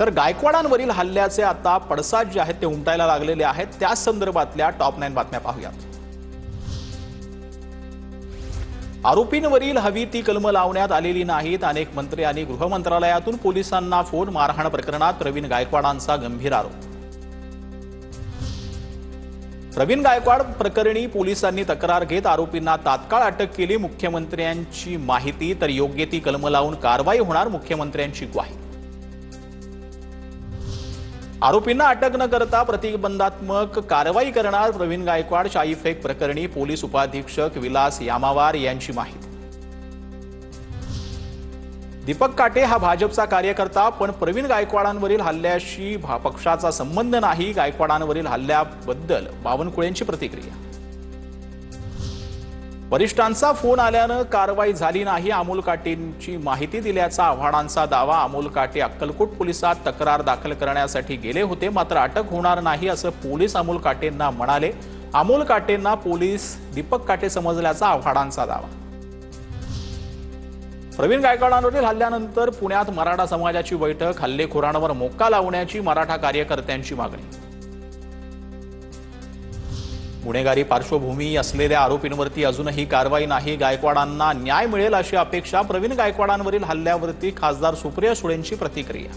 तर गायकवाडांवरील हल्ल्याचे आता पडसाद जे आहेत ते उमटायला लागलेले आहेत। त्या संदर्भातल्या टॉप 9 बातम्या पाहूयात। आरोपींवरील हवी ती कलम लावण्यात आलेली नाहीत। अनेक मंत्री आणि गृह मंत्रालयातून पोलिसांना फोन। मारहाण प्रकरणात प्रवीण गायकवाडांचा गंभीर आरोप। प्रवीण गायकवाड प्रकरणी पोलिसांनी तक्रार घेत आरोपींना तात्काळ अटक केली। मुख्यमंत्र्यांची माहिती, तर योग्य ती कलम लावून कारवाई होणार, मुख्यमंत्र्यांची ग्वाही। आरोपींना अटक न करता प्रतिबंधात्मक कारवाई करणार प्रवीण गायकवाड। शाईफेक प्रकरणी पोलीस उपाधीक्षक विलास यामावार यांची माहिती। दीपक काटे हा भाजपचा कार्यकर्ता, पण प्रवीण गायकवाडांवरील हल्ल्याशी पक्षाचा संबंध नाही। गायकवाडांवरील हल्ल्याबद्दल बावनकुळेंची प्रतिक्रिया। वरिष्ठांचा फोन आल्यानं कारवाई झाली नाही। अमोल काटेंची माहिती दिल्याचा आव्हाडांचा दावा। अमोल काटे अक्कलकोट पोलिसात तक्रार दाखल करण्यासाठी गेले होते, मात्र अटक होणार नाही असं पोलीस अमोल काटेंना म्हणाले। अमोल काटेंना पोलीस दीपक काटे समजल्याचा आव्हाडांचा दावा। प्रवीण गायकवाडांवरील हल्ल्यानंतर पुण्यात मराठा समाजाची बैठक। हल्लेखोरांवर मोक्का लावण्याची मराठा कार्यकर्त्यांची मागणी। गुन्हेगारी पार्श्वभूमी असलेल्या आरोपींवरती अजूनही कारवाई नाही। गायकवाडांना न्याय मिळेल अशी अपेक्षा। प्रवीण गायकवाडांवरील हल्ल्यावरती खासदार सुप्रिया सुळेंची प्रतिक्रिया।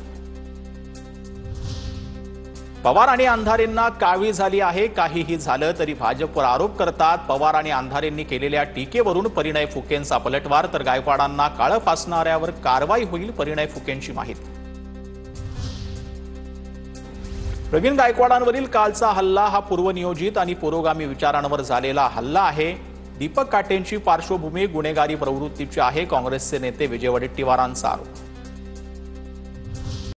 पवार आणि अंधारेंना काळी झाली आहे। काहीही झालं तरी भाजपवर आरोप करतात। पवार आणि अंधारेंनी केलेल्या टीकेवरून परिणय फुकेंचा पलटवार, तर गायकवाडांना काळं फासणाऱ्यावर कारवाई होईल, परिणय फुकेंची माहिती। प्रवीण गायकवाडांवरील कालचा हल्ला हा पूर्वनियोजित आणि पुरोगामी विचारांवर झालेला हल्ला आहे। दीपक काटेंची पार्श्वभूमी गुन्हेगारी प्रवृत्तीची आहे, काँग्रेसचे नेते विजय वडेट्टीवारांचा आरोप।